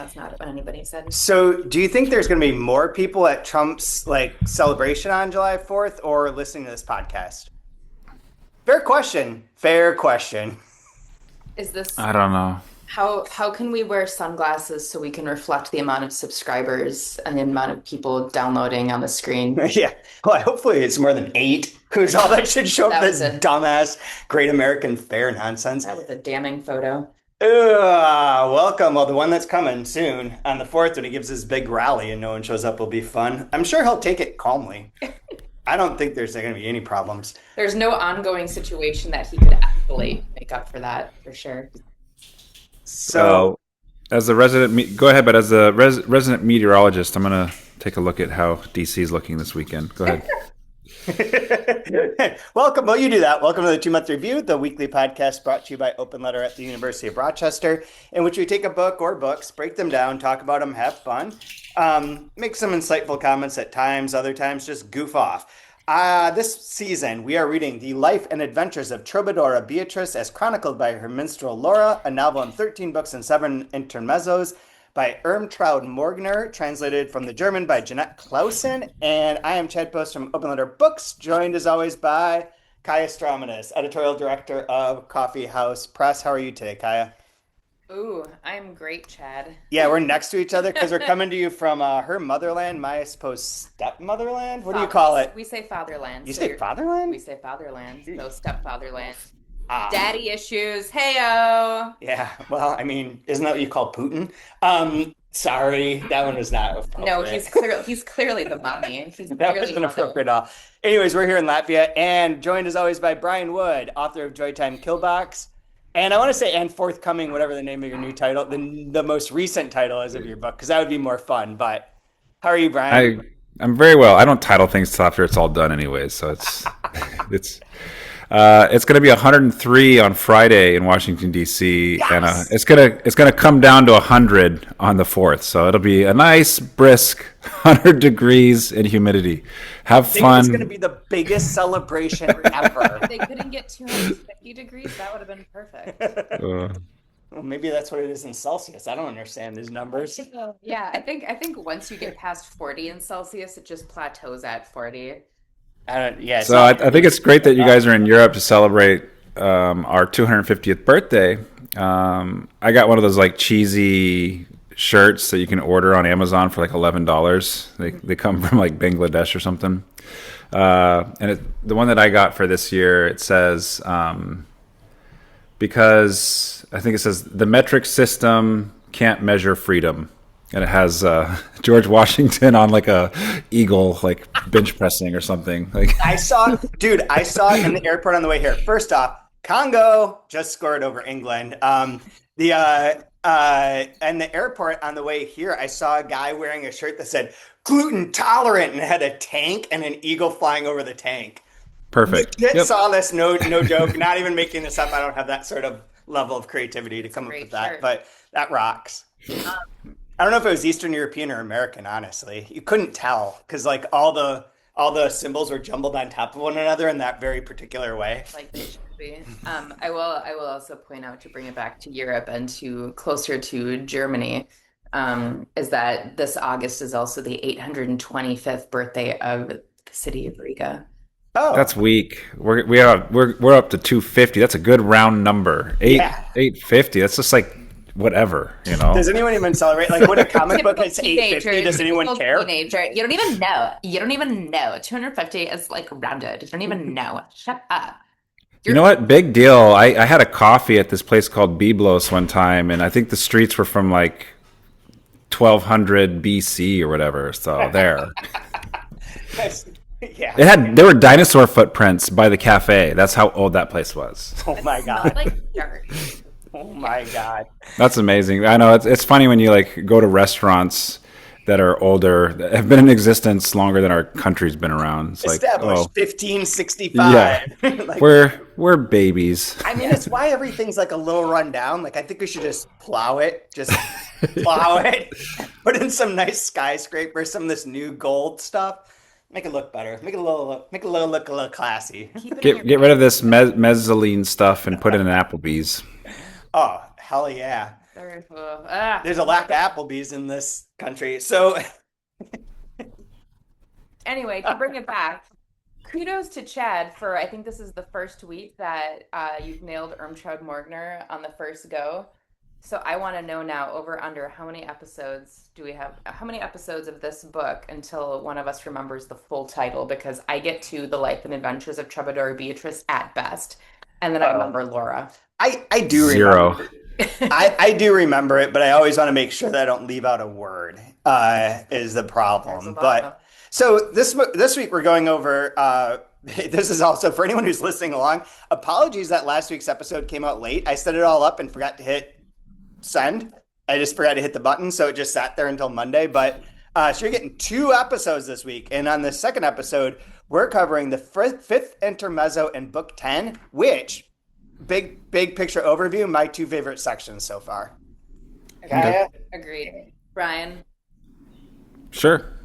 that's not what anybody said. So, do you think there's going to be more people at Trump's celebration on July 4th or listening to this podcast? Fair question. Fair question. Is this I don't know. how can we wear sunglasses so we can reflect the amount of subscribers and the amount of people downloading on the screen? Yeah. Well, hopefully it's more than 8. Who's all that should show up That this was a dumbass Great American Fair nonsense. that was a damning photo. Welcome. Well, the one that's coming soon on the 4th when he gives his big rally and no one shows up will be fun. I'm sure he'll take it calmly. I don't think there's going to be any problems. There's no ongoing situation that he could actually make up for that for sure. So, As a go ahead, but as a resident meteorologist, I'm going to take a look at how DC is looking this weekend. Go ahead. welcome. Well, you do that. Welcome to the 2-Month Review, the weekly podcast brought to you by Open Letter at the University of Rochester, in which we take a book or books, break them down, talk about them, have fun, make some insightful comments at times, other times just goof off. This season, we are reading The Life and Adventures of Trobadora Beatrice as chronicled by her minstrel Laura, a novel in 13 books and 7 intermezzos by Imtraud Morgner, translated from the German by Jeanette Clausen. And I am Chad Post from Open Letter Books, joined as always by Kaya Stromanis, editorial director of Coffee House Press. How are you today, Kaya? Ooh, I'm great, Chad. Yeah, we're next to each other because we're coming to you from her motherland, my supposed stepmotherland. What do you call it? We say fatherland. You so say you're- fatherland? We say fatherland. So stepfatherland. Ah. Daddy issues. Heyo. Yeah, well, I mean, isn't that what you call Putin? Sorry, that one was not appropriate. No, he's clearly the mommy. He's That clearly wasn't mother. appropriate at all. Anyways, we're here in Latvia and joined as always by Brian Wood, author of Joytime Killbox. And I want to say, and forthcoming, whatever the name of your new title, the most recent title is of your book, because that would be more fun. But how are you, Brian? I'm very well. I don't title things till after it's all done, anyways. So it's going to be 103 on Friday in Washington D.C. Yes! And it's gonna come down to 100 on the 4th. So it'll be a nice brisk 100 degrees and humidity. Have I think fun. it's going to be the biggest celebration ever. If they couldn't get 250 degrees, that would have been perfect. Well, maybe that's what it is in Celsius. I don't understand these numbers. Yeah, I think once you get past 40 in Celsius, it just plateaus at 40. It's So not- I think it's great that you guys are in Europe to celebrate our 250th birthday. I got one of those cheesy shirts that you can order on Amazon for $11. They come from Bangladesh or something. And the one that I got for this year, it says because I think it says the metric system can't measure freedom. And it has George Washington on a eagle, bench pressing or something. I saw it in the airport on the way here. First off, Congo just scored over England. And the airport on the way here, I saw a guy wearing a shirt that said gluten tolerant and had a tank and an eagle flying over the tank. Perfect. Legit saw this, no joke, not even making this up. I don't have that sort of level of creativity to come up with that, but that rocks. I don't know if it was Eastern European or American, honestly. You couldn't tell because all the symbols were jumbled on top of one another in that very particular way. Like they should be. I will also point out, to bring it back to Europe and to closer to Germany, is that this August is also the 825th birthday of the city of Riga. Oh, That's weak. We're up to 250. That's a good round number. 850. That's just whatever, Does anyone even celebrate? When a comic book hits 850, does anyone Typical care? Teenager. You don't even know. 250 is rounded. You don't even know. Shut up. You know what? Big deal. I had a coffee at this place called Biblos one time, and I think the streets were from 1200 BC or whatever. So there. Yeah. There were dinosaur footprints by the cafe. That's how old that place was. Oh my god. Dirt. Oh my god. That's amazing. I know it's funny when you go to restaurants that are older, that have been in existence longer than our country's been around. It's Established 1565. Yeah. We're babies. I mean, it's why everything's a little run down. I think we should just plow it. Just plow it. Put in some nice skyscrapers, some of this new gold stuff. Make it look better. Make it look a little classy. Get rid of this mezzanine stuff and put it in Applebee's. Oh, hell yeah. There's a lack of Applebee's in this country. So Anyway, to bring it back, kudos to Chad for, I think this is the first week that you've nailed Imtraud Morgner on the first go. So I want to know now, over under, how many episodes do we have? How many episodes of this book until one of us remembers the full title? Because I get to The Life and Adventures of Trobadora Beatrice at best, and then I remember Laura. I do Zero. remember. I do remember it, but I always want to make sure that I don't leave out a word. Is the problem. But so this week we're going over. This is also for anyone who's listening along. Apologies that last week's episode came out late. I set it all up and forgot to hit send. I just forgot to hit the button, so it just sat there until Monday. But so you're getting 2 episodes this week, and on the second episode, we're covering the fifth intermezzo in book 10, which big picture overview, my 2 favorite sections so far. Okay. Agreed. Brian. Sure.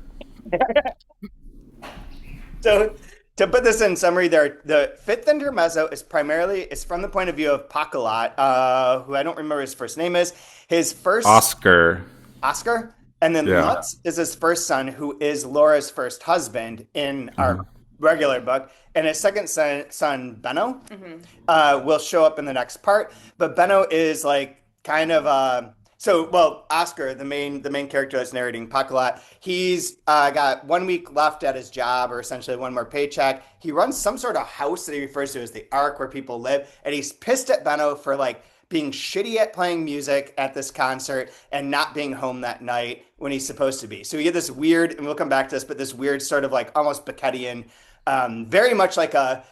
So to put this in summary, the fifth intermezzo is from the point of view of Pakulat, who I don't remember his first name is. His first Oscar. And then Lutz is his first son, who is Laura's first husband in our regular book. And his second son Benno, will show up in the next part. But Benno is like kind of Oscar, the main character that's narrating Pakulat, he's got 1 week left at his job, or essentially one more paycheck. He runs some sort of house that he refers to as the Ark, where people live, and he's pissed at Benno for like being shitty at playing music at this concert and not being home that night when he's supposed to be. So we get this weird, and we'll come back to this, but this weird sort of like almost Beckettian, very much like a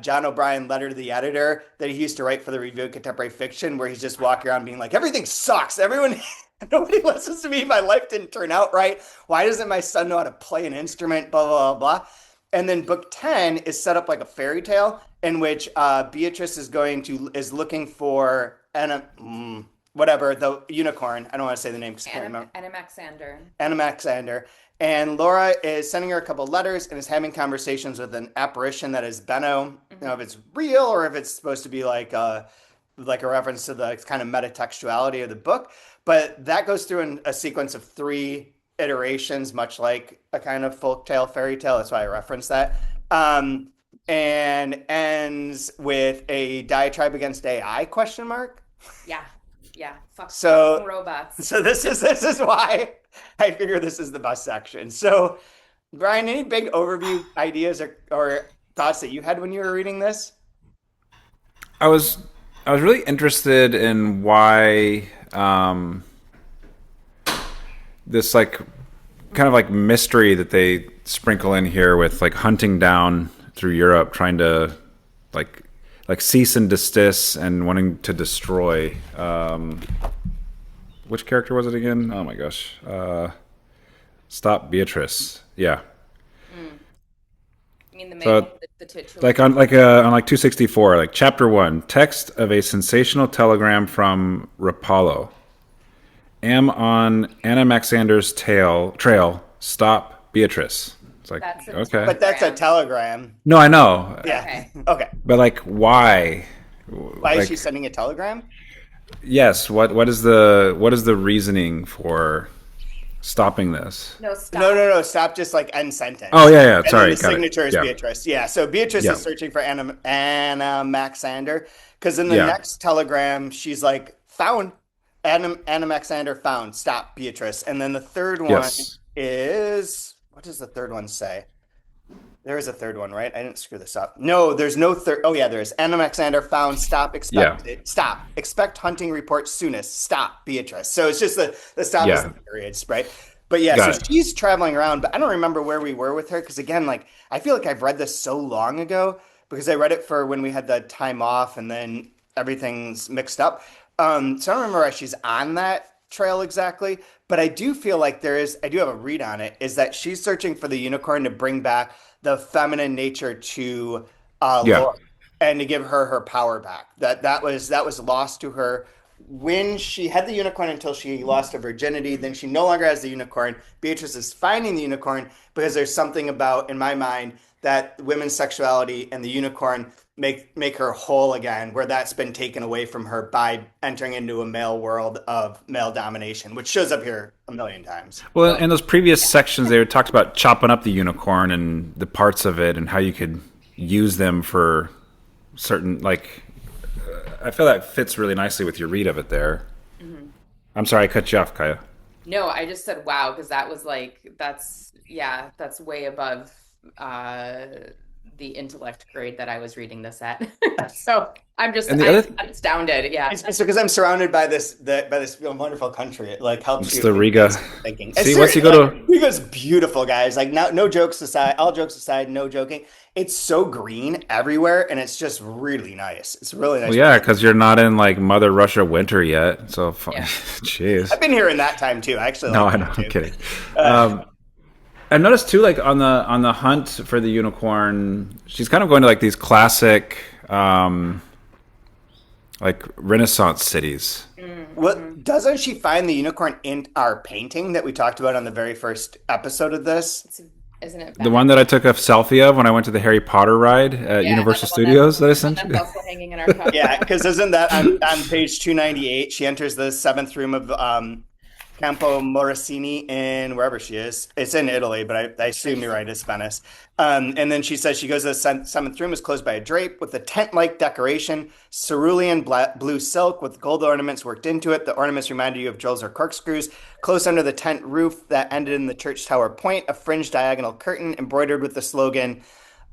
John O'Brien letter to the editor that he used to write for the Review of Contemporary Fiction, where he's just walking around being like, everything sucks. Nobody listens to me. My life didn't turn out right. Why doesn't my son know how to play an instrument? Blah, blah, blah, blah. And then book 10 is set up like a fairy tale in which Beatrice is looking for the unicorn. I don't want to say the name because I can't remember. Anaximander. And Laura is sending her a couple letters and is having conversations with an apparition that is Benno. Mm-hmm. You know, if it's real or if it's supposed to be like a reference to the kind of metatextuality of the book. But that goes through in a sequence of 3 iterations, much like a kind of folktale, fairy tale. That's why I referenced that. And ends with a diatribe against AI, question mark? Yeah. Fuck robots. So this is why I figure this is the best section. So, Brian, any big overview ideas or thoughts that you had when you were reading this? I was really interested in why this like kind of like mystery that they sprinkle in here with like hunting down through Europe, trying to like cease and desist and wanting to destroy. Which character was it again? Oh my gosh. Stop Beatrice. Yeah. You mean the titular? Like on 264, like chapter 1, text of a sensational telegram from Rapallo. Am on Anaxamander's trail. Stop Beatrice. It's like, okay. But that's a telegram. No, I know. Yeah. Okay. But like, why? Why is she sending a telegram? Yes. What is the reasoning for stopping this? No, stop. No. Stop. Just like end sentence. Oh yeah. Sorry. And the signature is Beatrice. Yeah. So Beatrice is searching for Anaximander because in the next telegram she's like found Anaximander found. Stop Beatrice. And then the third one is, what does the third one say? There is a third one, right? I didn't screw this up. No, there's no third. Oh, yeah, there is. Anaximander found. Stop. Stop. Expect hunting report soonest. Stop, Beatrice. So it's just the stop is the periods, right? But so she's traveling around, but I don't remember where we were with her because, again, like I feel like I've read this so long ago because I read it for when we had the time off and then everything's mixed up. So I don't remember why she's on that trail exactly, but I do feel like I do have a read on it, is that she's searching for the unicorn to bring back the feminine nature to Laura and to give her power back. That was lost to her when she had the unicorn until she lost her virginity. Then she no longer has the unicorn. Beatrice is finding the unicorn because there's something about, in my mind, that women's sexuality and the unicorn make her whole again, where that's been taken away from her by entering into a male world of male domination, which shows up here a million times. Well, in those previous sections, they talked about chopping up the unicorn and the parts of it and how you could use them for certain, like, I feel that fits really nicely with your read of it there. Mm-hmm. I'm sorry, I cut you off, Kaya. No, I just said wow, because that was like, that's way above the intellect grade that I was reading this at. So I'm astounded. Yeah, it's because I'm surrounded by this wonderful country. It like helps it's you. The Riga thinking. See, once you go to Riga's beautiful, guys. Like no jokes aside, all jokes aside, no joking. It's so green everywhere, and it's just really nice. It's really nice. Well, yeah, because you're not in like Mother Russia winter yet. So, jeez. I've been here in that time too. Actually, no, I know. I'm kidding. I noticed too, like on the hunt for the unicorn, she's kind of going to like these classic, like Renaissance cities. Well, doesn't she find the unicorn in our painting that we talked about on the very first episode of this? Isn't it the one that I took a selfie of when I went to the Harry Potter ride at Universal Studios that I sent you? That's also hanging in our cup. Yeah, because isn't that on page 298? She enters the seventh room of Campo Morosini in wherever she is. It's in Italy, but I assume you're right, it's Venice. And then she says she goes to the seventh room, is closed by a drape with a tent-like decoration, cerulean blue silk with gold ornaments worked into it. The ornaments reminded you of jewels or corkscrews. Close under the tent roof that ended in the church tower point, a fringed diagonal curtain embroidered with the slogan,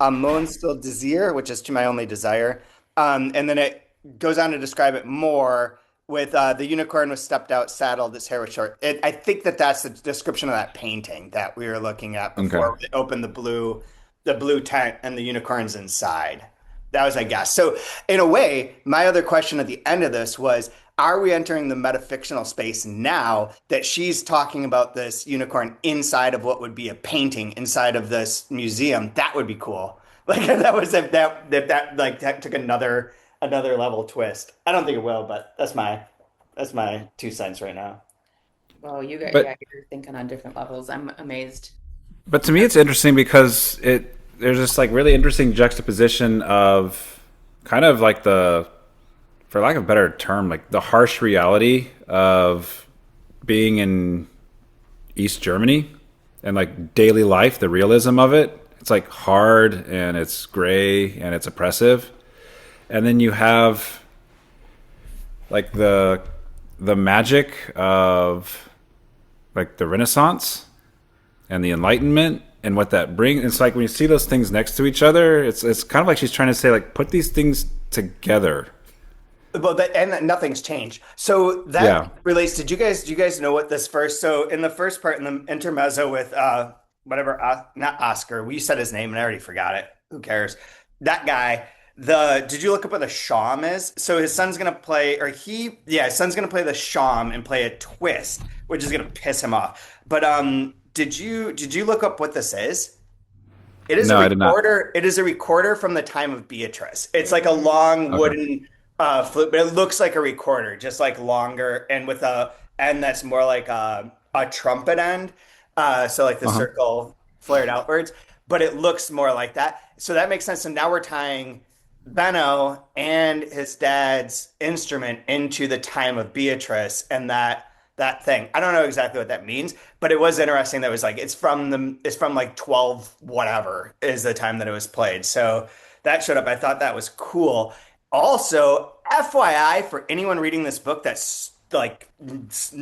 Mon seul désir, which is to my only desire. And then it goes on to describe it more with the unicorn was stepped out, saddled, his hair was short. I think that's the description of that painting that we were looking at before we opened the blue tent and the unicorn's inside. That was, I guess. So in a way, my other question at the end of this was, are we entering the metafictional space now that she's talking about this unicorn inside of what would be a painting inside of this museum? That would be cool. Like that was if that took another level twist. I don't think it will, but that's my 2 cents right now. Well, you're thinking on different levels. I'm amazed. But to me, it's interesting because there's this like really interesting juxtaposition of kind of like for lack of a better term, like the harsh reality of being in East Germany and like daily life, the realism of it. It's like hard and it's gray and it's oppressive. And then you have like the magic of like the Renaissance and the Enlightenment and what that brings. It's like when you see those things next to each other, it's kind of like she's trying to say like put these things together. Well, and nothing's changed. So that relates to, do you guys know what this first? So in the first part, in the intermezzo with not Oscar, we said his name and I already forgot it. Who cares? That guy. Did you look up what the Shawm is? So his son's gonna play, his son's gonna play the Shawm and play a twist, which is gonna piss him off. But did you look up what this is? It is a recorder. It is a recorder from the time of Beatrice. It's like a long wooden flute, but it looks like a recorder, just like longer and with a end that's more like a trumpet end. So like the circle flared outwards, but it looks more like that. So that makes sense. So now we're tying Benno and his dad's instrument into the time of Beatrice and that thing. I don't know exactly what that means, but it was interesting. That was like it's from like 12 whatever is the time that it was played. So that showed up. I thought that was cool. Also, FYI for anyone reading this book that's like, it's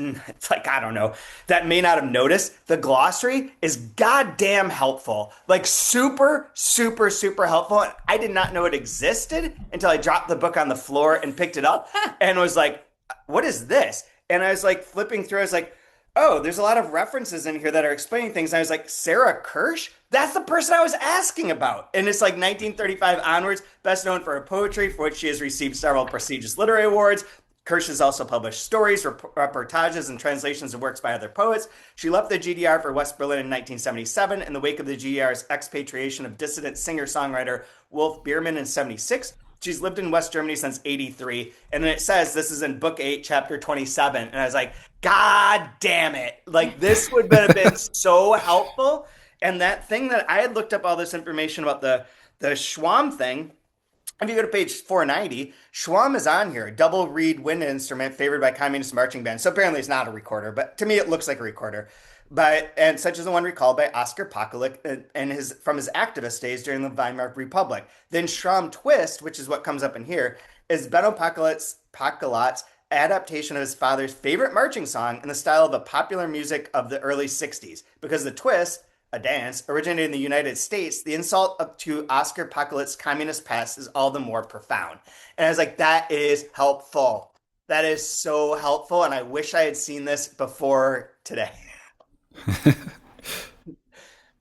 like, I don't know, that may not have noticed, the glossary is goddamn helpful. Like super, super, super helpful. And I did not know it existed until I dropped the book on the floor and picked it up and was like, what is this? And I was like flipping through, I was like, oh, there's a lot of references in here that are explaining things. And I was like, Sarah Kirsch? That's the person I was asking about. And it's like 1935 onwards, best known for her poetry, for which she has received several prestigious literary awards. Kirsch has also published stories, reportages, and translations of works by other poets. She left the GDR for West Berlin in 1977 in the wake of the GDR's expatriation of dissident singer-songwriter Wolf Biermann in 76. She's lived in West Germany since 83. And then it says, this is in book 8, chapter 27. And I was like, God damn it. Like, this would have been so helpful. And that thing that I had looked up all this information about the Shawm thing. If you go to page 490, Shawm is on here, a double reed wind instrument favored by communist marching bands. So apparently it's not a recorder, but to me it looks like a recorder. And such as the one recalled by Oskar Pakulat and his from his activist days during the Weimar Republic. Then Shawm Twist, which is what comes up in here, is Benno Pakulat's adaptation of his father's favorite marching song in the style of a popular music of the early 60s. Because the twist, a dance, originated in the United States, the insult to Oskar Pakulat's communist past is all the more profound. And I was like, that is helpful. That is so helpful. And I wish I had seen this before today.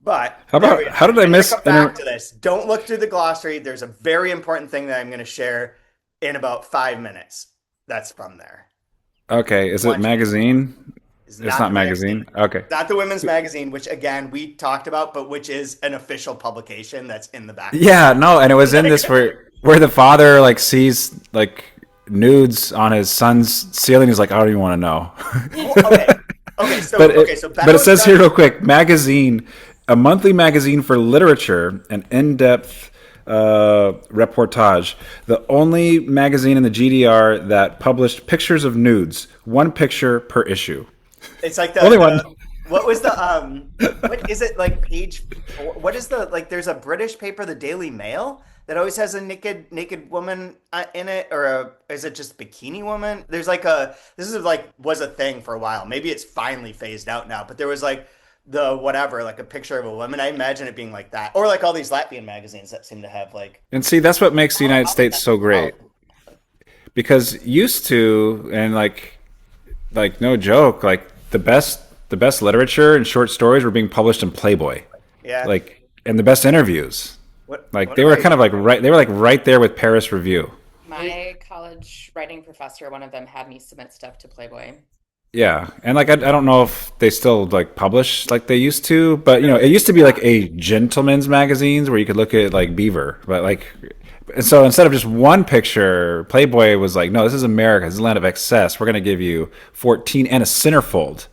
But how did I miss? Come back to this. Don't look through the glossary. There's a very important thing that I'm going to share in about 5 minutes. That's from there. Okay, is it magazine? It's not magazine. Okay. Not the women's magazine, which again we talked about, but which is an official publication that's in the back. Yeah, no, and it was in this where the father like sees like nudes on his son's ceiling. He's like, I don't even want to know. Okay. So but it says here real quick, magazine, a monthly magazine for literature, an in-depth reportage. The only magazine in the GDR that published pictures of nudes, one picture per issue. It's like the only one. What was the what is it like page? What is the like? There's a British paper, the Daily Mail, that always has a naked woman in it, or is it just bikini woman? There's like was a thing for a while. Maybe it's finally phased out now, but there was like like a picture of a woman. I imagine it being like that, or like all these Latvian magazines that seem to have like. And see, that's what makes the United States so great, because used to and like no joke, like the best literature and short stories were being published in Playboy. Yeah. Like, and the best interviews. They were kind of like right there with Paris Review. My college writing professor, one of them, had me submit stuff to Playboy. Yeah, and like I don't know if they still like publish like they used to, but it used to be like a gentleman's magazines where you could look at like Beaver, but like. And so instead of just one picture, Playboy was like, no, this is America. This is a land of excess. We're going to give you 14 and a centerfold.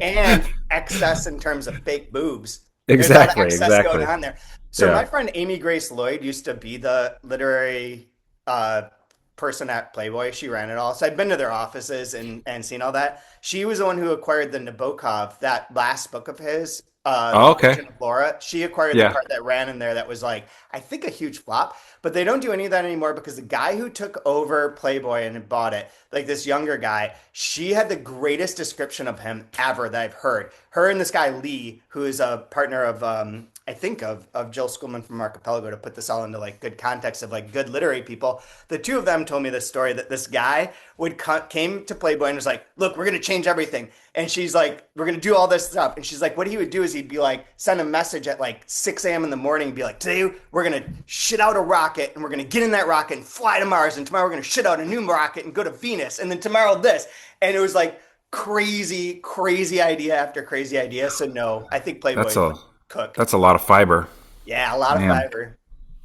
And excess in terms of fake boobs. Exactly. There's a lot of excess going on there. So my friend Amy Grace Lloyd used to be the literary person at Playboy. She ran it all. So I've been to their offices and seen all that. She was the one who acquired the Nabokov, that last book of his. Laura. She acquired the part that ran in there that was like, I think a huge flop, but they don't do any of that anymore because the guy who took over Playboy and bought it, like this younger guy, she had the greatest description of him ever that I've heard. Her and this guy Lee, who is a partner of I think of Jill Schoolman from Archipelago, to put this all into like good context of like good literary people. The two of them told me this story that this guy came to Playboy and was like, look, we're going to change everything. And she's like, we're going to do all this stuff. And she's like, what he would do is he'd be like, send a message at like 6 a.m. in the morning and be like, today we're going to shit out a rocket and we're going to get in that rocket and fly to Mars. And tomorrow we're going to shit out a new rocket and go to Venus. And then tomorrow this. And it was like crazy idea after crazy idea. So no, I think Playboy cook. That's a lot of fiber. Yeah, a lot of fiber.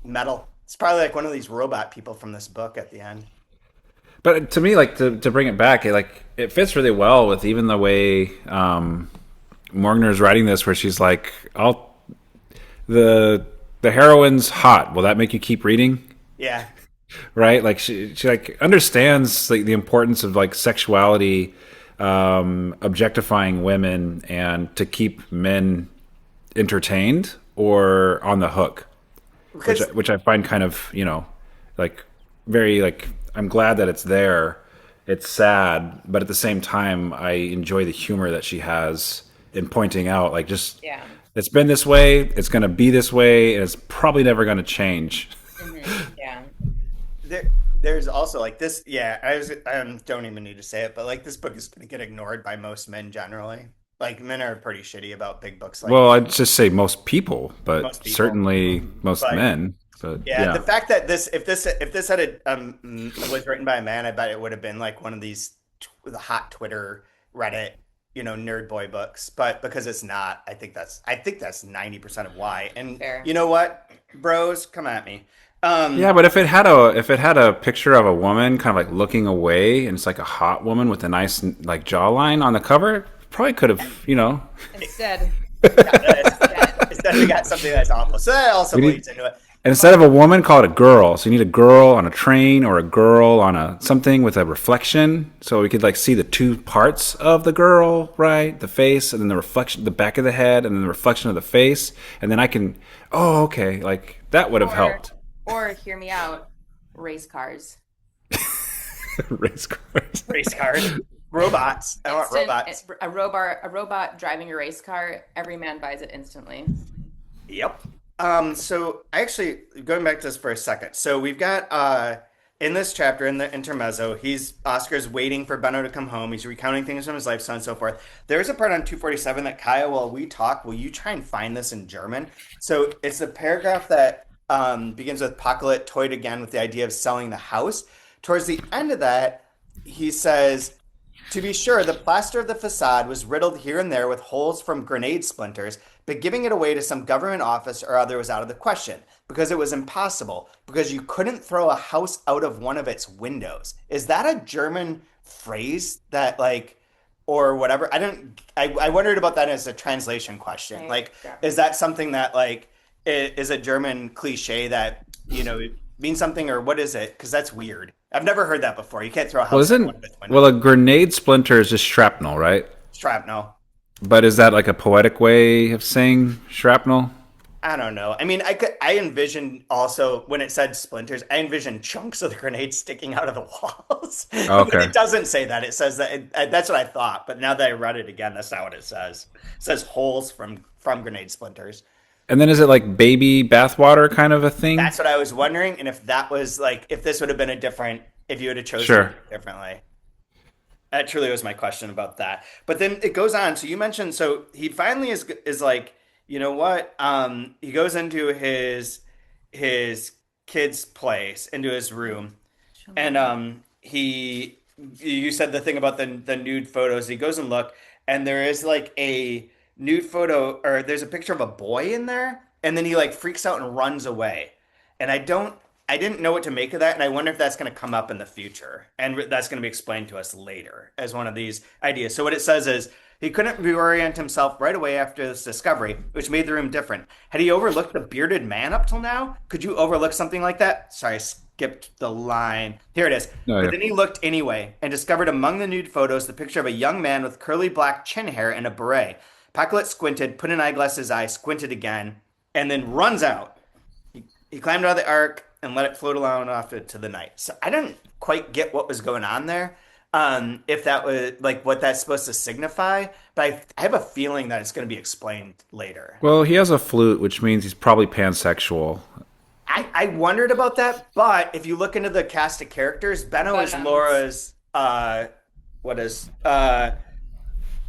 Metal. It's probably like one of these robot people from this book at the end. But to me, like to bring it back, it fits really well with even the way Morgner's writing this, where she's like, the heroine's hot. Will that make you keep reading? Yeah. Right? Like she like understands like the importance of like sexuality, objectifying women, and to keep men entertained or on the hook, which I find kind of like very like, I'm glad that it's there. It's sad, but at the same time I enjoy the humor that she has in pointing out like it's been this way, it's going to be this way, and it's probably never going to change. There's also like this I don't even need to say it, but like this book is going to get ignored by most men generally. Like men are pretty shitty about big books. Like I'd just say most people, but certainly most men. But the fact that if this had was written by a man, I bet it would have been like one of these the hot Twitter, Reddit, nerd boy books. But because it's not, I think that's 90% of why. And fair. You know what, bros, come at me. But if it had a picture of a woman kind of like looking away, and it's like a hot woman with a nice like jawline on the cover, probably could have, Instead. then we got something that's awful. So that also We need bleeds into it. instead of a woman, call it a girl. So you need a girl on a train or a girl on a something with a reflection, so we could like see the two parts of the girl, right? The face, and then the reflection, the back of the head, and then the reflection of the face, and then I can. Oh, okay, like that would have helped. Or hear me out, race cars. Race cars. Race cars. Robots. I want robots. A robot driving a race car. Every man buys it instantly. Yep. So I actually going back to this for a second. So we've got in this chapter in the intermezzo, Oscar's waiting for Benno to come home. He's recounting things from his life, so on and so forth. There's a part on 247 that Kaya, while we talk, will you try and find this in German? So it's a paragraph that begins with Pakulat toyed again with the idea of selling the house. Towards the end of that, he says, to be sure, the plaster of the facade was riddled here and there with holes from grenade splinters, but giving it away to some government office or other was out of the question, because it was impossible, because you couldn't throw a house out of one of its windows. Is that a German phrase that, like, or whatever? I wondered about that as a translation question. Right. Like, Yeah. is that something that, like, is a German cliche that, means something, or what is it? Because that's weird. I've never heard that before. You can't throw a house out of one of its windows. Well, a grenade splinter is just shrapnel, right? Shrapnel. But is that like a poetic way of saying shrapnel? I don't know. I mean, I envisioned also when it said splinters, I envisioned chunks of the grenade sticking out of the walls. Okay. But it doesn't say that. It says that. That's what I thought. But now that I read it again, that's not what it says. It says holes from grenade splinters. And then is it like baby bathwater kind of a thing? That's what I was wondering, and if that was like, if this would have been if you would have chosen Sure. it differently. That truly was my question about that. But then it goes on. So you mentioned, so he finally is like, you know what? He goes into his kid's place, into his room, and you said the thing about the nude photos. He goes and look, and there is like a nude photo, or there's a picture of a boy in there, and then he like freaks out and runs away. And I didn't know what to make of that, and I wonder if that's going to come up in the future, and that's going to be explained to us later as one of these ideas. So what it says is, he couldn't reorient himself right away after this discovery, which made the room different. Had he overlooked the bearded man up till now? Could you overlook something like that? Sorry, I skipped the line. Here it is. Oh, yeah. But then he looked anyway, and discovered among the nude photos the picture of a young man with curly black chin hair and a beret. Pakulat squinted, put an eyeglass in his eye, squinted again, and then runs out. He climbed out of the ark and let it float along off into the night. So I didn't quite get what was going on there, if that was like what that's supposed to signify. But I have a feeling that it's going to be explained later. Well, he has a flute, which means he's probably pansexual. I wondered about that, but if you look into the cast of characters, Benno is Laura's.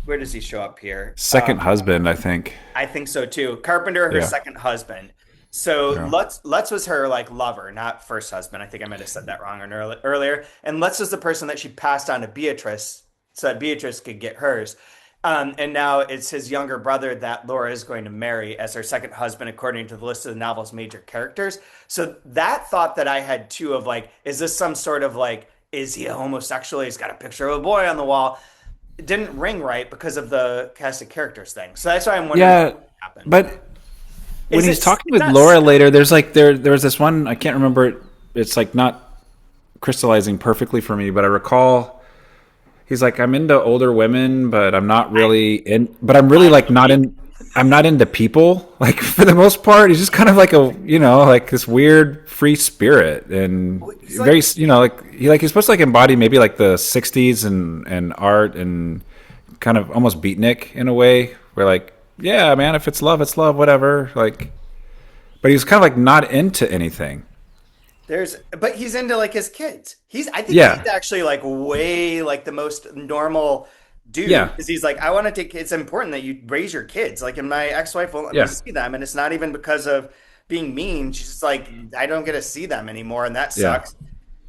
Where does he show up here? Second husband, I think. I think so too. Carpenter, her second husband. So Lutz was her like lover, not first husband. I think I might have said that wrong earlier. And Lutz was the person that she passed on to Beatrice, so that Beatrice could get hers. And now it's his younger brother that Laura is going to marry as her second husband, according to the list of the novel's major characters. So that thought that I had too of like, is this some sort of like, is he a homosexual? He's got a picture of a boy on the wall. It didn't ring right because of the cast of characters thing. So that's why I'm wondering what happened. But when he's talking with Laura later, there's like there's this one, I can't remember it. It's like not crystallizing perfectly for me, but I recall he's like, I'm into older women, but I'm not really I'm not into people. Like for the most part, he's just kind of like like this weird free spirit, and very, he's supposed to like embody maybe like the 60s and art and kind of almost beatnik in a way, where like, yeah, man, if it's love, whatever. Like, but he's kind of like not into anything. But he's into like his kids. I think he's actually like way like the most normal dude. Yeah. Because he's like, I want to take, it's important that you raise your kids. Like, and my ex-wife won't let me see them. And it's not even because of being mean. She's just like, I don't get to see them anymore. And that sucks.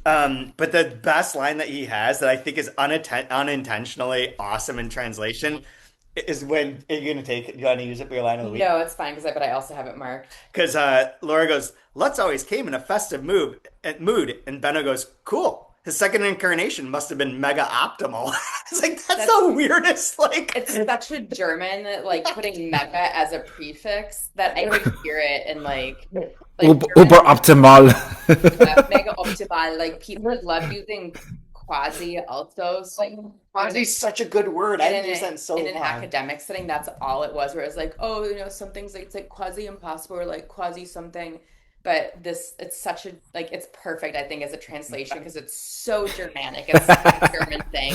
But the best line that he has that I think is unintentionally awesome in translation is when you're going to take it. You want to use it for your line of the week? No, it's fine but I also have it marked. Because Laura goes, Lutz always came in a festive mood. And Benno goes, cool. his second incarnation must have been mega optimal. It's like that's That's the weirdest. Like it's such a German, like putting mega as a prefix that I would hear it in like Uber German, optimal. mega optimal. Like people love using quasi altos. Like quasi such a good word. I in haven't used that in so in an long. academic setting, that's all it was. Where it's like, oh, some things like it's like quasi impossible or like quasi something. But this, it's such a like it's perfect, I think, as a translation because it's so Germanic. It's such a German thing.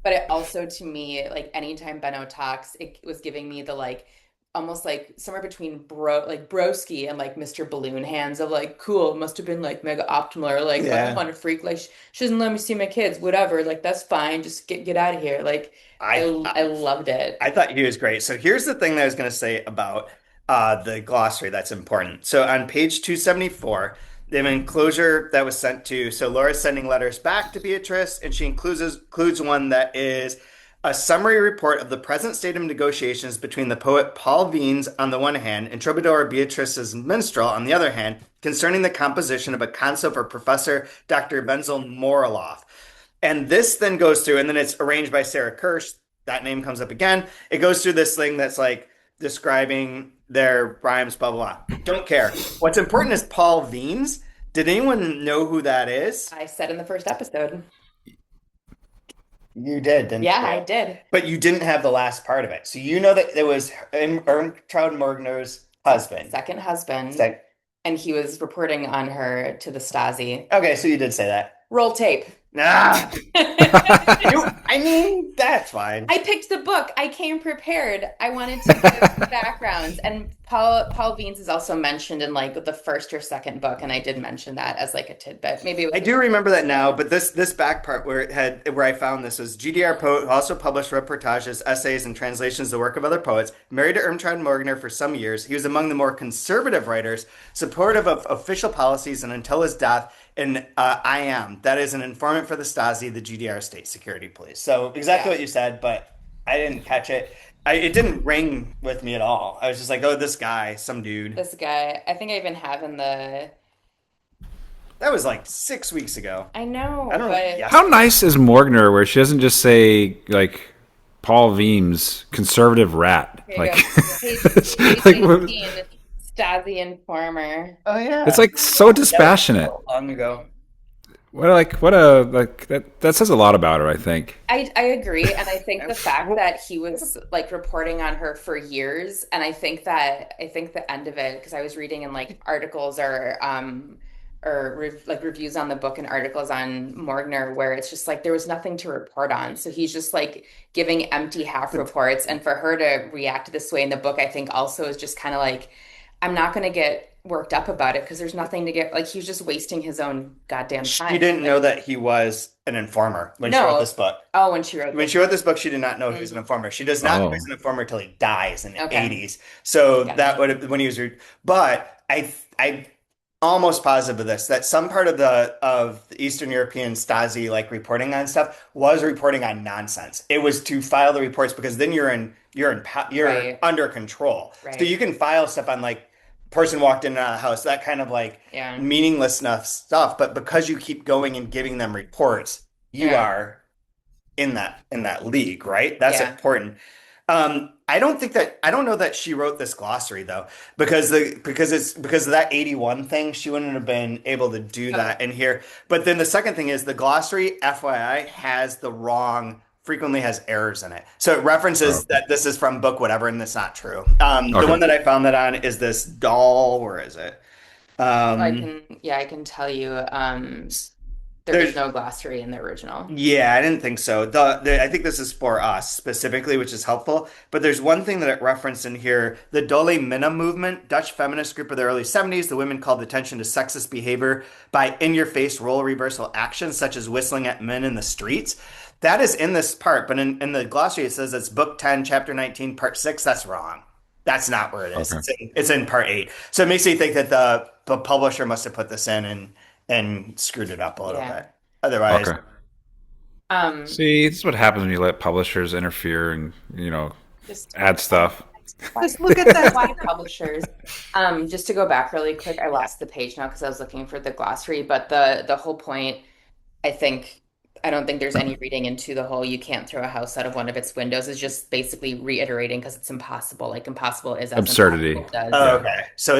But it also, to me, like anytime Benno talks, it was giving me the like almost like somewhere between broski and like Mr. Balloon Hands of like cool, must have been like mega optimal or like I don't Yeah. want to freak like she doesn't let me see my kids, whatever, like that's fine, just get out of here. Like I I loved it. I thought he was great. So here's the thing that I was going to say about the glossary that's important. So on page 274, they have an enclosure that was sent to. So Laura's sending letters back to Beatrice, and she includes one that is a summary report of the present state of negotiations between the poet Paul Wiens on the one hand and Trobadora Beatrice's minstrel on the other hand concerning the composition of a consult for Professor Dr. Wenzel Moriloff. And this then goes through, and then it's arranged by Sarah Kirsch. That name comes up again. It goes through this thing that's like describing their rhymes, blah, blah, blah. Don't care. What's important is Paul Wiens. Did anyone know who that is? I said in the first episode. You did, didn't Yeah, you? I did. But you didn't have the last part of it. So you know that it was Imtraud Morgner's husband. Second husband. Sec- And he was reporting on her to the Stasi. Okay, so you did say that. Roll tape. Nah. I mean, that's fine. I picked the book. I came prepared. I wanted to give backgrounds. And Paul Wiens is also mentioned in like the first or second book, and I did mention that as like a tidbit. Maybe it was I do remember that now, but this back part where I found this was GDR poet who also published reportages, essays, and translations of the work of other poets. Married to Imtraud Morgner for some years, he was among the more conservative writers, supportive of official policies, and until his death, in IM, that is an informant for the Stasi, the GDR state security police. So exactly what you said, but I didn't catch it. It didn't ring with me at all. I was just like, oh, this guy, some dude. this guy. I think I even have in the. That was like 6 weeks ago. I know, I don't know. but Yeah. How nice is Morgner where she doesn't just say like Paul Wiens, conservative rat? here you Like, go. Page like 18, Stasi informer. Oh yeah. it's like so dispassionate. Long ago. That says a lot about her, I think. I agree, and I think the fact that he was like reporting on her for years, and I think the end of it, because I was reading in like articles like reviews on the book and articles on Morgner where it's just like there was nothing to report on, so he's just like giving empty half reports, and for her to react this way in the book, I think also is just kind of like I'm not going to get worked up about it because there's nothing to get like he's just wasting his own goddamn time. She didn't Like, know that he was an informer when she No. wrote this book. oh, when she wrote When she wrote this book, she did not know he was an informer. She does not know Oh. he's an informer until he dies in the Okay. 80s. So Got that it. would have when he was, but I almost positive of this that some part of the Eastern European Stasi like reporting on stuff was reporting on nonsense. It was to file the reports because then you're Right. under control. So Right. you can file stuff on like person walked in and out of the house, that kind of like Yeah. meaningless stuff. But because you keep going and giving them reports, you Yeah. are in that league, right? That's Yeah. important. I don't know that she wrote this glossary though, because of that 81 thing, she wouldn't have been able to do that in here. But then the second thing is the glossary, FYI, frequently has errors in it. So it references that this is from book whatever, and that's not true. The Okay. one that I found that on is this doll. Where is it? I can tell you, there There's- is no glossary in the original. Yeah, I didn't think so. I think this is for us specifically, which is helpful. But there's one thing that it referenced in here: the Dole Minna movement, Dutch feminist group of the early 70s. The women called attention to sexist behavior by in-your-face role reversal actions, such as whistling at men in the streets. That is in this part, but in the glossary it says it's book 10, chapter 19, part 6. That's wrong. That's not where it is. Okay. It's in part 8. So it makes me think that the publisher must have put this in and screwed it up a little Yeah. bit. Otherwise, Um, See, this is what happens when you let publishers interfere and, just add stuff. Just look at that. Why publishers? Just to go back really quick, I lost the page now because I was looking for the glossary, but the whole point I think I don't think there's any reading into the whole you can't throw a house out of one of its windows. It's just basically reiterating because it's impossible. Like impossible is as Absurdity. impossible does. Oh, Yeah. okay. So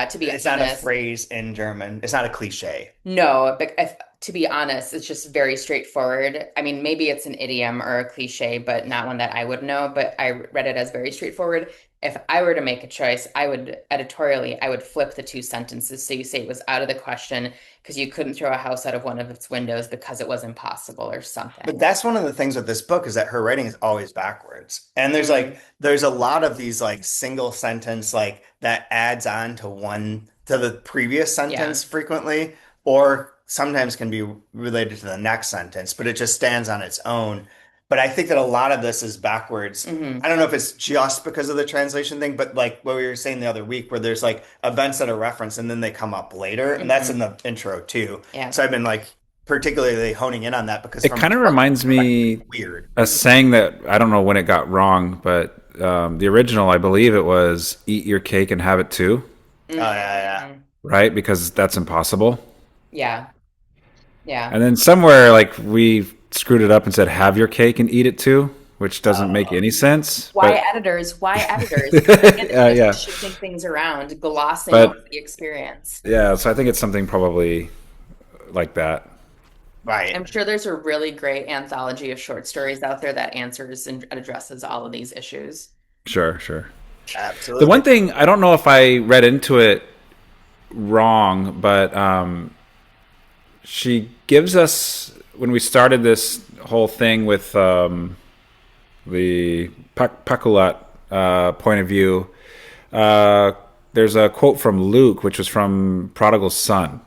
To be it's not a honest, phrase in German. It's not a cliche. no, but to be honest, it's just very straightforward. I mean, maybe it's an idiom or a cliche, but not one that I would know. But I read it as very straightforward. If I were to make a choice, I would editorially, I would flip the two sentences. So you say it was out of the question because you couldn't throw a house out of one of its windows because it was impossible or But something. that's one of the things with this book is that her writing is always backwards. And Mm, there's a lot of these like single sentence like that adds on to one to the previous yeah. sentence frequently, or sometimes can be related to the next sentence, but it just stands on its own. But I think that a lot of this is backwards. Hmm. I don't know if it's just because of the translation thing, but like what we were saying the other week, where there's like events that are referenced and then they come up later, and that's in Hmm. the intro too. Yeah. So I've been like particularly honing in on that because It from a kind of book reminds perspective, me it's weird. a saying that I don't know when it got wrong, but the original, I believe it was "eat your cake and have it too," Oh yeah, yeah. Hmm. right? Because that's impossible. Yeah. Yeah. And then somewhere like we screwed it up and said "have your cake and eat it too," which doesn't make Oh, any sense. Why But editors? Why editors? Again, it's just yeah, shifting things around, glossing over but the experience. yeah, so I think it's something probably like that. right. I'm sure there's a really great anthology of short stories out there that answers and addresses all of these issues. Sure, sure. The Absolutely. one thing I don't know if I read into it wrong, but she gives us when we started this whole thing with the Pakulat point of view. Uh, there's a quote from Luke, which was from Prodigal Son,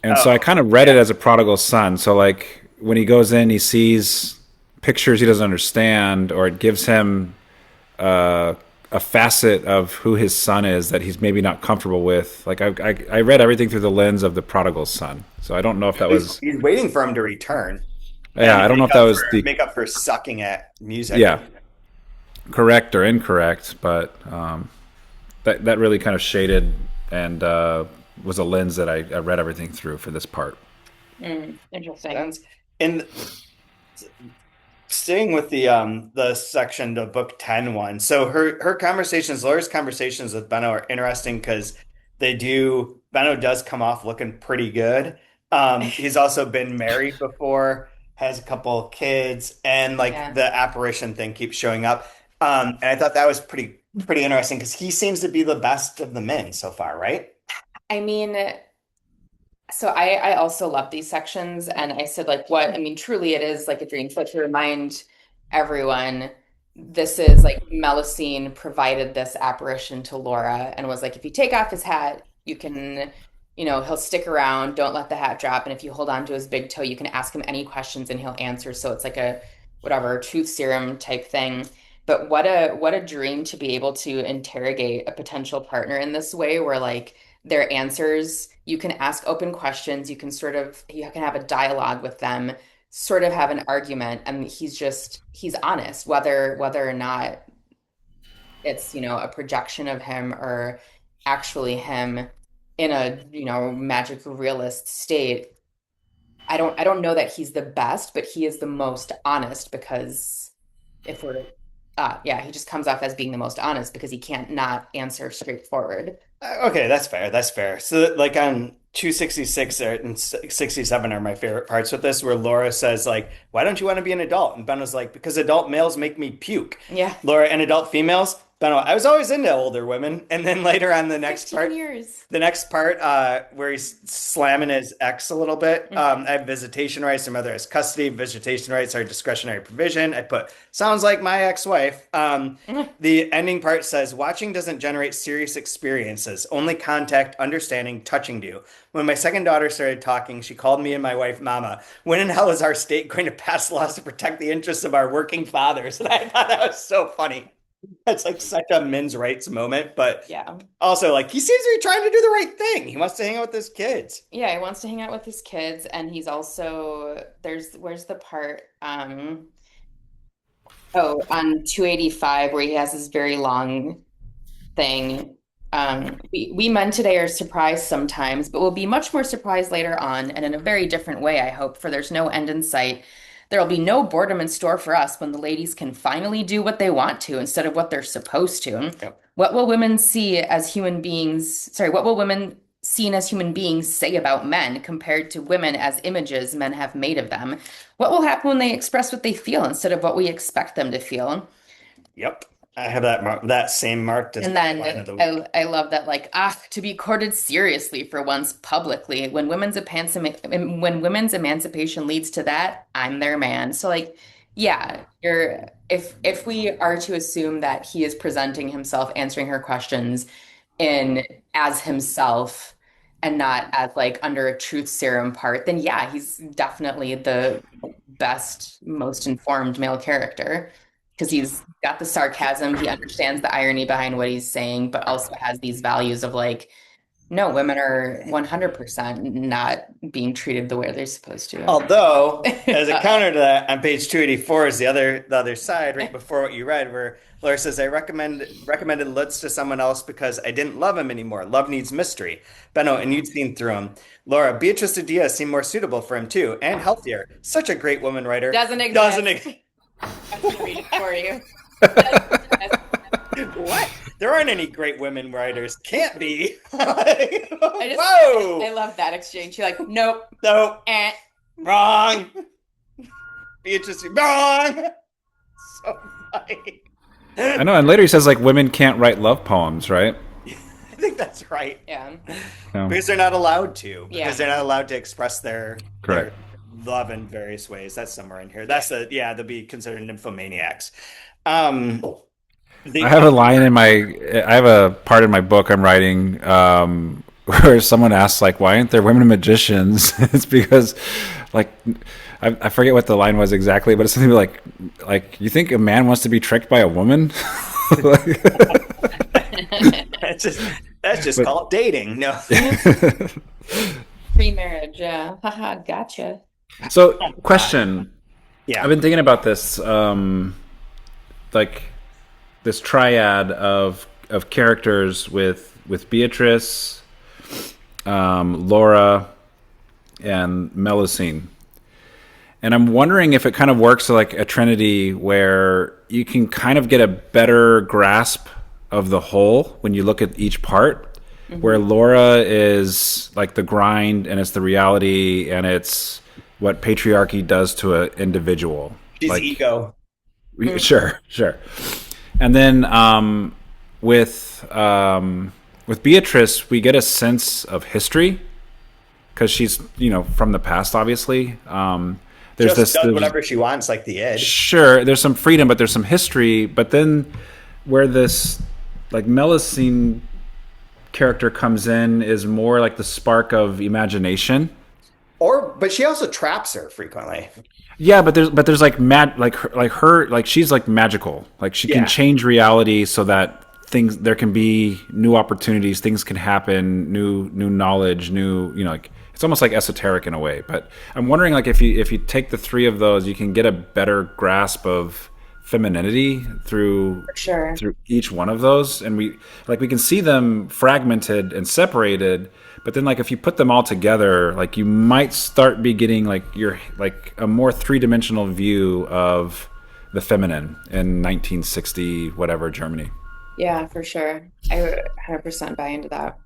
and so I Oh, kind of read it as a prodigal son. So like when he goes in, he sees pictures he doesn't understand, or it gives him uh, a facet of who his son is that he's maybe not comfortable with. Like I read everything through the lens of the prodigal son. So I don't know if that was he's waiting for him to return yeah, and I don't know if that was the make up for sucking at music. yeah correct or incorrect, but that really kind of shaded and was a lens that I read everything through for this part. Interesting. Sense. And staying with the section, the book 10 one. So her conversations, Laura's conversations with Benno are interesting because Benno does come off looking pretty good. He's also been married before, has a couple kids, and like Yeah. the apparition thing keeps showing up. And I thought that was pretty interesting because he seems to be the best of the men so far, right? I mean, so I also love these sections, and I said like what I mean, truly it is like a dream. So to remind everyone, this is like Melusine provided this apparition to Laura and was like, if you take off his hat, you can, he'll stick around. Don't let the hat drop, and if you hold on to his big toe, you can ask him any questions and he'll answer. So it's like a whatever truth serum type thing. But what a dream to be able to interrogate a potential partner in this way, where like their answers, you can ask open questions, you can have a dialogue with them, sort of have an argument, and he's honest, whether or not it's, a projection of him or actually him in a, magic realist state. I don't know that he's the best, but he is the most honest because if we're yeah, he just comes off as being the most honest because he can't not answer straightforward. Okay, that's fair. That's fair. So, like on 266 and 67 are my favorite parts with this, where Laura says, like, why don't you want to be an adult? And Ben was like, because adult males make me puke. Yeah. Laura, and adult females? Ben, I was always into older women. And then later on 15 years. the next part where he's slamming his ex a little bit. Hmm. I have visitation rights. My mother has custody. Visitation rights are discretionary provision. I put, sounds like my ex-wife. The ending part says, watching doesn't generate serious experiences, only contact, understanding, touching do. When my second daughter started talking, she called me and my wife Mama. When in hell is our state going to pass laws to protect the interests of our working fathers? And I thought that was so funny. That's like such a men's rights moment, but Yeah. also like he seems to be trying to do the right thing. He wants to hang out with his kids. Yeah, he wants to hang out with his kids, and he's also where's the part oh, on 285 where he has this very long thing We men today are surprised sometimes, but we'll be much more surprised later on, and in a very different way, I hope, for there's no end in sight. There'll be no boredom in store for us when the ladies can finally do what they want to instead of what they're supposed to. Yep. What will women see as human beings? Sorry, what will women seen as human beings say about men compared to women as images men have made of them? What will happen when they express what they feel instead of what we expect them to feel? Yep. I have that same marked as And line of then the week. I love that, like, to be courted seriously for once publicly. When women's emancipation leads to that, I'm their man. So like, yeah, you're if we are to assume that he is presenting himself, answering her questions in as himself and not as like under a truth serum part, then yeah, he's definitely the best, most informed male character because he's got the sarcasm, he understands the irony behind what he's saying, but also has these values of like, no, women are 100% not being treated the way they're supposed to. Although, as a counter to that, on page 284 is the other side, right before what you read, where Laura says, "I recommended Lutz to someone else because I didn't love him anymore. Love needs mystery." Benno, and you'd seen through him. Laura, Beatrice de Diaz seemed more suitable for him too, and healthier. Such a great woman writer. Doesn't exist. Doesn't exist. I'm gonna read it for you. What? There aren't any great women writers. Can't be. I love that exchange. You're like, nope, Nope. eh. Wrong. Beatrice, wrong. So funny. I know. And later he says like women can't write love poems, right? I think that's right. Yeah. No. Because they're not allowed to. Yeah. Because they're not allowed to express their Correct. love in various ways. That's somewhere in here. That's they'll be considered nymphomaniacs. I have a line I have a part in my book I'm writing where someone asks like, why aren't there women magicians? It's because like, I forget what the line was exactly, but it's something like you think a man wants to be tricked by a woman? That's just called dating. No. Pre-marriage, yeah. Haha, gotcha. So, question. Yeah. I've been thinking about this, like this triad of characters with Beatrice, Laura, and Melusine. And I'm wondering if it kind of works like a trinity where you can kind of get a better grasp of the whole when you look at each part, where Laura is like the grind and it's the reality and it's what patriarchy does to an individual. She's like, ego. Sure. And then with Beatrice, we get a sense of history because she's from the past, obviously. There's Just does whatever she wants, like the Ed. Sure, there's some freedom, but there's some history. But then where this like Melusine character comes in is more like the spark of imagination. But she also traps her frequently. Yeah, but there's like she's like magical. Like she can change reality so that there can be new opportunities, things can happen, new knowledge, like it's almost like esoteric in a way. But I'm wondering like if you take the three of those, you can get a better grasp of femininity through each one of those, and we can see them fragmented and separated. But then, like, if you put them all together, like, you might start be getting, like, a more three-dimensional view of the feminine in 1960, whatever, Germany. Yeah, for sure. I would 100% buy into that.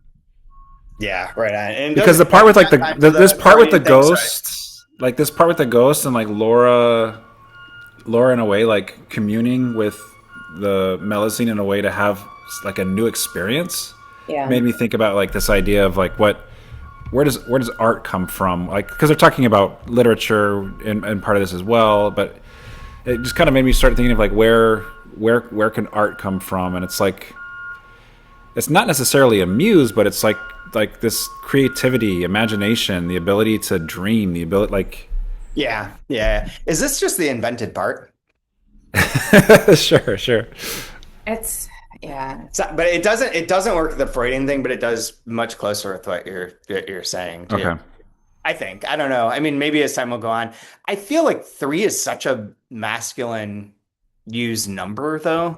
Yeah, right on. And because the part with, like, this part with the ghost, like, this part with the ghost and, like, Laura in a way, like, communing with the Melusine in a way to have, like, a new experience. Yeah. Made me think about like this idea of like where does art come from? Like because they're talking about literature and part of this as well, but it just kind of made me start thinking of like where can art come from? And it's like it's not necessarily a muse, but it's like this creativity, imagination, the ability to dream, the ability like yeah. Is this just the invented part? Sure. It's yeah. So, but it doesn't work with the Freudian thing, but it does much closer with what you're saying too. Okay. I think. I don't know. I mean, maybe as time will go on. I feel like 3 is such a masculine used number though.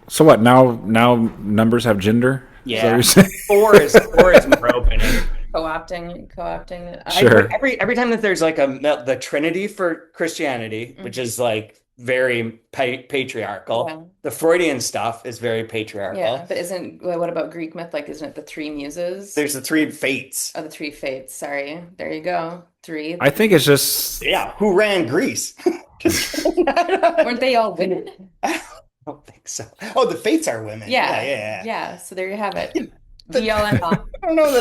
So what? Now numbers have gender? Is that what Yeah. you're saying? Four is more opening. Co-opting. Sure. Every time that there's like the Trinity for Christianity, which Mhm. is like very patriarchal. Yeah. The Freudian stuff is very Yeah, patriarchal. but what about Greek myth? Like, isn't it the three muses? There's the three fates. Oh, the three fates. Sorry. There you go. Three. I think it's just Yeah, who ran Greece? Just kidding. Weren't they all women? I don't think so. Oh, the fates are women. Yeah, Yeah. yeah, Yeah. So there you have it. yeah. Be all and all. I don't know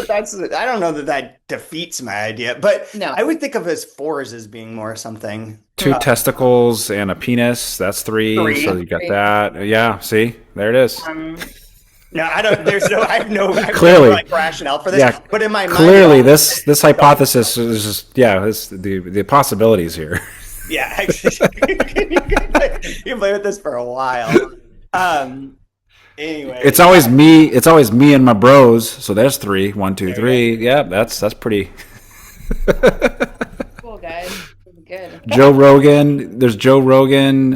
that that defeats my idea, but No. I would think of as fours as being more something. two testicles and a penis. That's three. So Three. you got Three. that. Yeah. See, there it is. No, I don't. I have Clearly. no like rationale for this. Yeah. But in my mind, Clearly, this hypothesis is just this the possibilities here. yeah, you can play with this for a while. Anyway, It's always me. It's always me and my bros. So there's three. One, two, three. Yeah, that's pretty. Cool, guys. Good. Joe Rogan. There's Joe Rogan.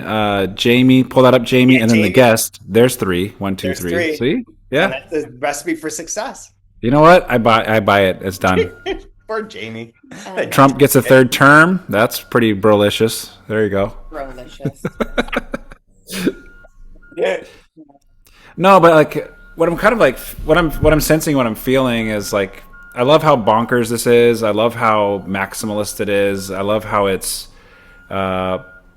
Jamie. Pull that up, Jamie, Yeah, and then the Jamie. guest. There's three. One, two, There's three. three. See? And Yeah. that's the recipe for success You know what? I buy it. It's done. for Jamie. Trump gets a third term. That's pretty brolicious. There you go. Delicious. Yeah. No, but like what I'm kind of like what I'm sensing, what I'm feeling is like I love how bonkers this is. I love how maximalist it is. I love how it's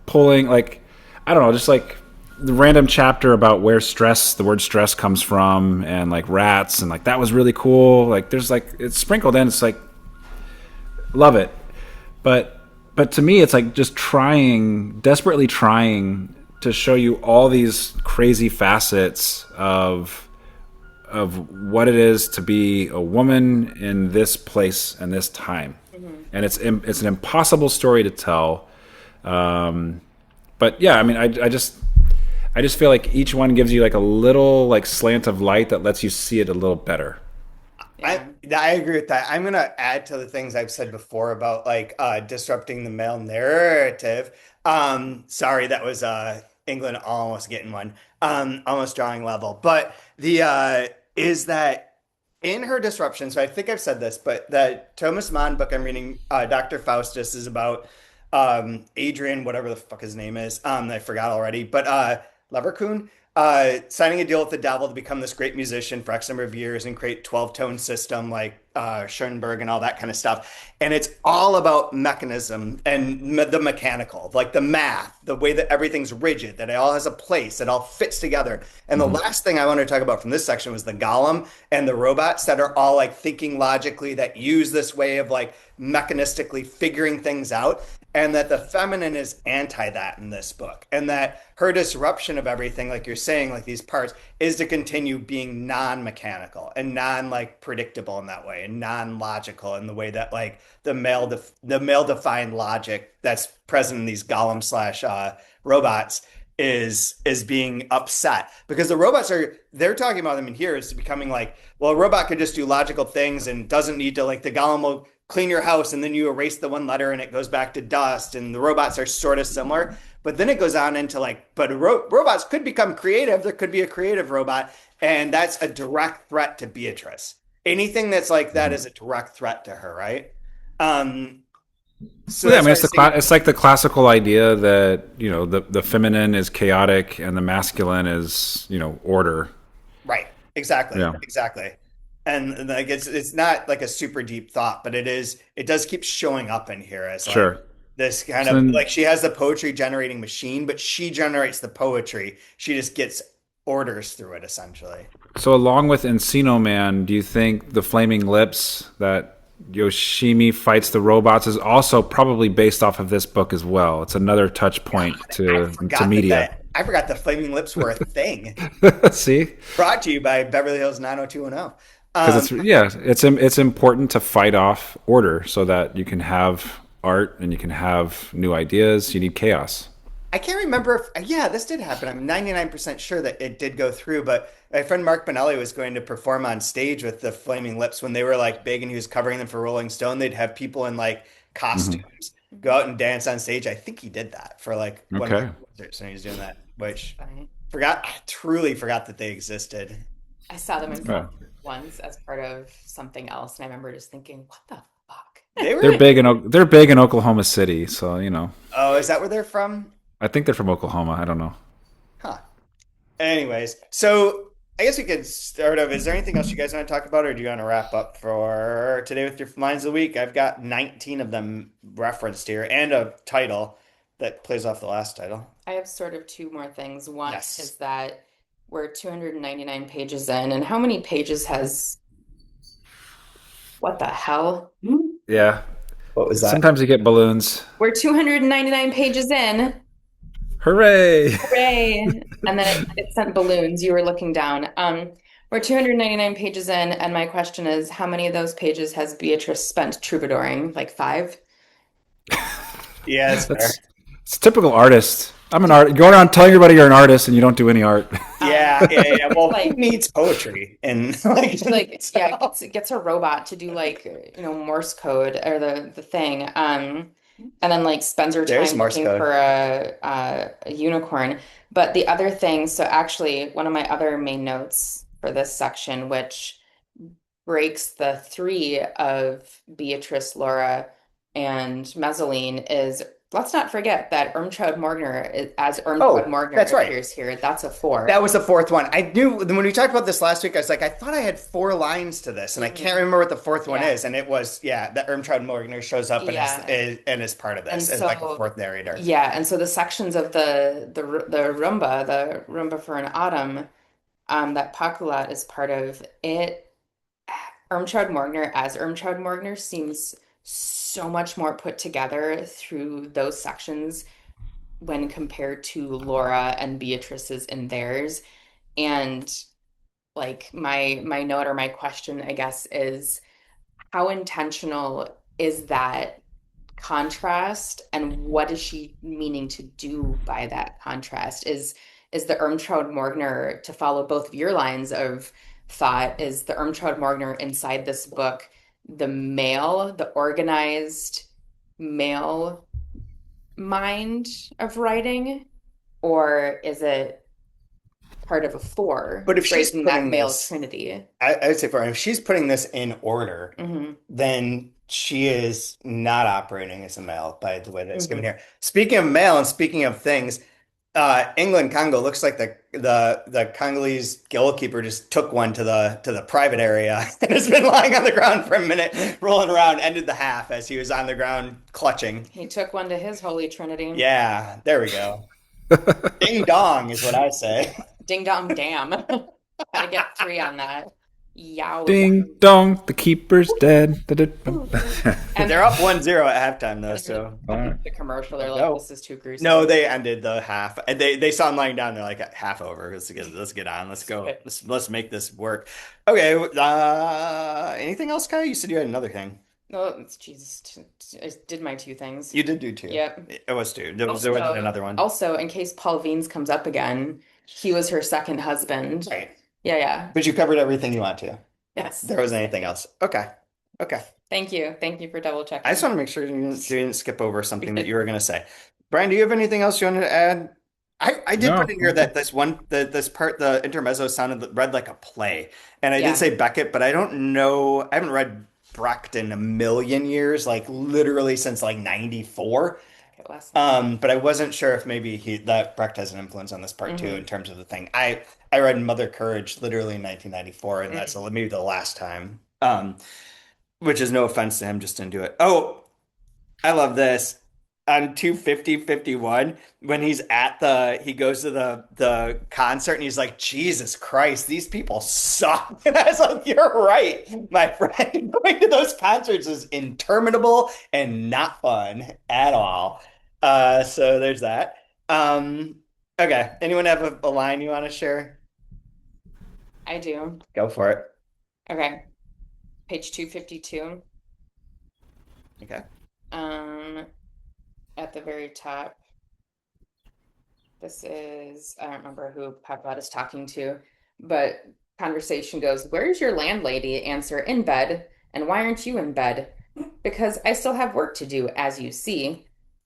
pulling like I don't know, just like the random chapter about where the word stress comes from, and like rats, and like that was really cool. Like there's like it's sprinkled in. It's like love it, but to me, it's like just desperately trying to show you all these crazy facets of what it is to be a woman in this place and this time, and it's an impossible story to tell. But yeah, I mean, I just feel like each one gives you like a little like slant of light that lets you see it a little better. I agree with that. I'm gonna add to the things I've said before about like disrupting the male narrative. Sorry, that was England almost getting one, almost drawing level. But the is that in her disruption, so I think I've said this, but that Thomas Mann book I'm reading, Dr. Faustus, is about Adrian, whatever the fuck his name is. I forgot already, but Leverkusen, signing a deal with the devil to become this great musician for X number of years and create 12-tone system like Schoenberg and all that kind of stuff. And it's all about mechanism and the mechanical, like the math, the way that everything's rigid, that it all has a place, it all fits together. And the last thing I want to talk about from this section was the golem and the robots that are all like thinking logically, that use this way of like mechanistically figuring things out. And that the feminine is anti that in this book. And that her disruption of everything, like you're saying, like these parts, is to continue being non-mechanical and like predictable in that way, and non-logical in the way that like the male defined logic that's present in these golem slash robots is being upset, because the robots they're talking about them in here is becoming like, well, a robot could just do logical things and doesn't need to, like, the golem will clean your house and then you erase the one letter and it goes back to dust, and the robots are sort of similar. But then it goes on into like, but robots could become creative. There could be a creative robot, and that's a direct threat to Beatrice. Anything that's like that is a direct threat to her, right? So Yeah, I mean, it's like the classical idea that the feminine is chaotic and the masculine is order. right, exactly, Yeah. exactly. And like it's not like a super deep thought, but it does keep showing up in here as like Sure. this kind So of then- like, she has the poetry generating machine, but she generates the poetry. She just gets orders through it essentially. So along with Encino Man, do you think the Flaming Lips that Yoshimi fights the robots is also probably based off of this book as well? It's another touch point to media. I forgot the Flaming Lips were a thing. See? Brought to you by Beverly Hills 90210. Because it's important to fight off order so that you can have art and you can have new ideas. You need chaos. I can't remember if, yeah, this did happen. I'm 99% sure that it did go through, but my friend Mark Bonelli was going to perform on stage with the Flaming Lips when they were like big, and he was covering them for Rolling Stone. They'd have people in like costumes go out and dance on stage. I think he did that for like one of Okay. the concerts when he was doing that, which Funny. I truly forgot that they existed. I saw them in Yeah. concert once as part of something else, and I remember just thinking, what the fuck? They They're were. big in they're big in Oklahoma City, so Oh, is that where they're from? I think they're from Oklahoma. I don't know. Huh. Anyways, so I guess we could start off. Is there anything else you guys want to talk about, or do you want to wrap up for today with your lines of the week? I've got 19 of them referenced here and a title that plays off the last title. I have sort of two more things. One Yes. is that we're 299 pages in, and how many pages has what the hell? Yeah. What was that? Sometimes you get balloons. We're 299 pages in. Hooray! Hooray. And then it sent balloons. You were looking down. We're 299 pages in, and my question is, how many of those pages has Beatrice spent troubadouring? Like five? Yeah, it's fair. It's typical artist. I'm an art. Go around telling everybody you're an artist and you don't do any art. Yeah. Well, Like- who needs poetry? And like, Yeah, gets a robot to do like, Morse code or the thing. And then like spends her There's time Morse looking code. for a unicorn. But the other thing, so actually one of my other main notes for this section, which breaks the three of Beatrice, Laura, and Mezzaline, is let's not forget that Irmtraud Morgner, as Irmtraud Morgner that's right. appears here, that's a four. That was the fourth one. I knew when we talked about this last week, I was like, I thought I had 4 lines to this, and I can't remember what the fourth one Yeah. is. And it was, that Irmtraud Morgner shows up Yeah. and is part of this And as like a so- fourth narrator. Yeah, and so the sections of the rumba for an autumn, that Pakulat is part of it. Irmtraud Morgner as Irmtraud Morgner seems so much more put together through those sections when compared to Laura and Beatrice's in theirs. And like my note or my question, I guess, is how intentional is that contrast, and what is she meaning to do by that contrast? Is the Irmtraud Morgner, to follow both of your lines of thought, is the Irmtraud Morgner inside this book the organized male mind of writing, or is it part of a four, But if she's breaking that putting male this- trinity? I would say for her, if she's putting this in order, Hmm. then she is not operating as a male by the way that it's given Mhm. here. Speaking of male and speaking of things, England Congo looks like the Congolese goalkeeper just took one to the private area and has been lying on the ground for a minute, rolling around, ended the half as he was on the ground clutching. He took one to his holy trinity. Yeah, there we go. Ding dong is what I say. Ding dong damn. Gotta get 3 on that. Yow. Ding dong, the keeper's dead. Da-da-dum. And They're up 1-0 at halftime though, so the commercial, they're like, No. this is too gruesome. no, they ended the half. And they saw him lying down. They're like half over. Let's get on. Let's go. Okay. Let's make this work. Okay. Anything else, Kai? You said you had another thing. No, it's Jesus. I did my 2 things. You did do two. Yep. It was two. There wasn't another one. Also, in case Paul Wiens comes up again, he was her second husband. Right. Yeah. But you covered everything you want to. Yes. There wasn't anything else. Okay. Thank you. Thank you for double checking. I just want to make sure you didn't skip over something that you were going to say. Brian, do you have anything else you wanted to add? I did No. put in here that this part, the intermezzo read like a play. And I Yeah. did say Beckett, but I don't know. I haven't read Brecht in a million years, like literally since like 94. Okay, last But I wasn't sure if maybe that Brecht has an influence on this part too, in terms of the thing. I read Mother Courage literally in 1994, and that's maybe the last time. Which is no offense to him, just didn't do it. Oh, I love this. On 250-51, when he goes to the concert and he's like, Jesus Christ, these people suck. And I was like, you're right, my friend. Going to those concerts is interminable and not fun at all. So there's that. Okay. Anyone have a line you want to share? I do. Go for it. Okay. Page 252. Okay. At the very top, this is, I don't remember who Pakulat is talking to, but conversation goes, where's your landlady? Answer, in bed. And why aren't you in bed? Because I still have work to do, as you see.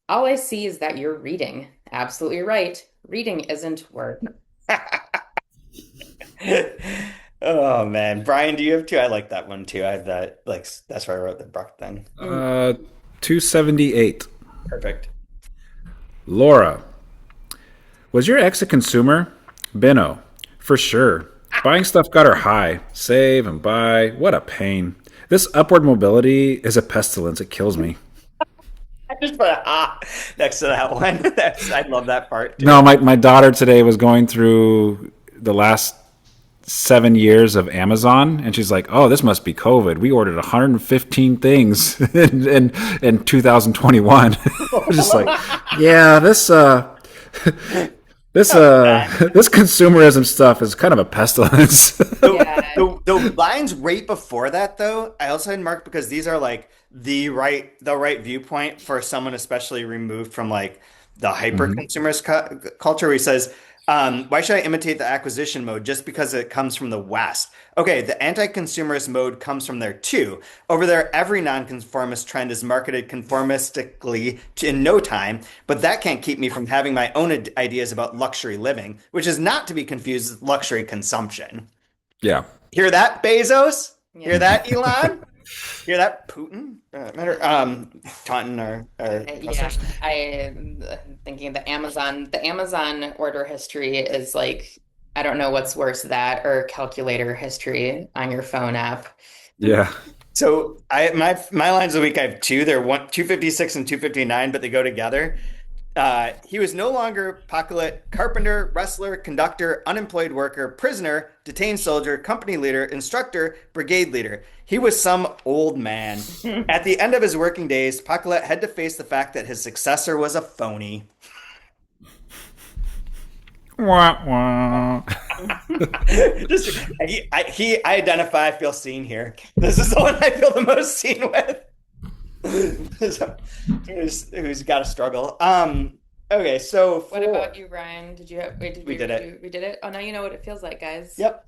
All I see is that you're reading. Absolutely right. Reading isn't work. Oh man, Brian, do you have two? I like that one too. I have that. Like that's where I wrote the Brock thing. 278. Perfect. Laura, was your ex a consumer? Benno, for sure. Buying stuff got her high. Save and buy. What a pain. This upward mobility is a pestilence. It kills me. I just put a next to that one. I love that part too. No, my daughter today was going through the last 7 years of Amazon, and she's like, "Oh, this must be COVID. We ordered 115 things in 2021." I was just like, "Yeah, this consumerism stuff is kind of a pestilence." Yeah. The lines right before that, though, I also had marked because these are like the right viewpoint for someone especially removed from like the hyper consumerist culture. Where he says, "Why should I imitate the acquisition mode just because it comes from the West?" Okay, the anti-consumerist mode comes from there too. Over there, every nonconformist trend is marketed conformistically in no time, but that can't keep me from having my own ideas about luxury living, which is not to be confused with luxury consumption. Yeah. Hear that, Bezos? Yeah. Hear that, Elon? Hear that, Putin? Taunton or Yeah, I am thinking the Amazon order history is like, I don't know what's worse, that or calculator history on your phone app. Yeah. So my lines of the week I have two. They're 256 and 259, but they go together. He was no longer Pakulat, carpenter, wrestler, conductor, unemployed worker, prisoner, detained soldier, company leader, instructor, brigade leader. He was some old man. At the end of his working days, Pakulat had to face the fact that his successor was a phony. Wah, wah. I identify, I feel seen here. This is the one I feel the most seen with. Who's got to struggle. Okay, so What about you, Ryan? Did you have, wait, we did it. we did it? Oh, now you know what it feels like, guys. Yep.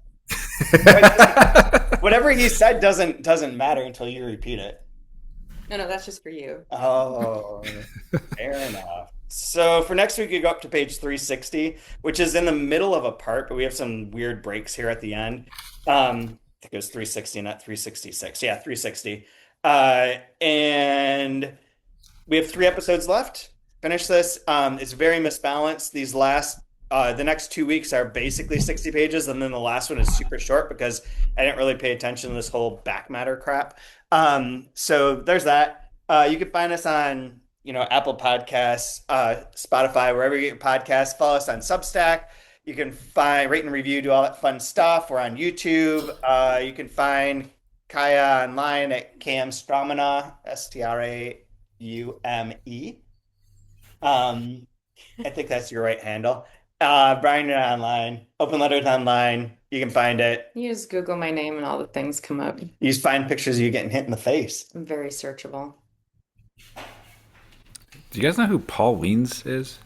Whatever he said doesn't matter until you repeat it. No, that's just for you. Oh, fair enough. So for next week, you go up to page 360, which is in the middle of a part, but we have some weird breaks here at the end. I think it was 360, not 366. Yeah, 360. And we have 3 episodes left. Finish this. It's very misbalanced. The next 2 weeks are basically 60 pages, and then the last one is super short because I didn't really pay attention to this whole back matter crap. So there's that. You can find us on, Apple Podcasts, Spotify, wherever you get your podcasts. Follow us on Substack. You can rate and review, do all that fun stuff. We're on YouTube. You can find Kaya online at Cam Stramana, Straume. I think that's your right handle. Brian, you're online. Open Letters online. You can find it. You just Google my name and all the things come up. You just find pictures of you getting hit in the face. Very searchable. Do you guys know who Paul Wiens is?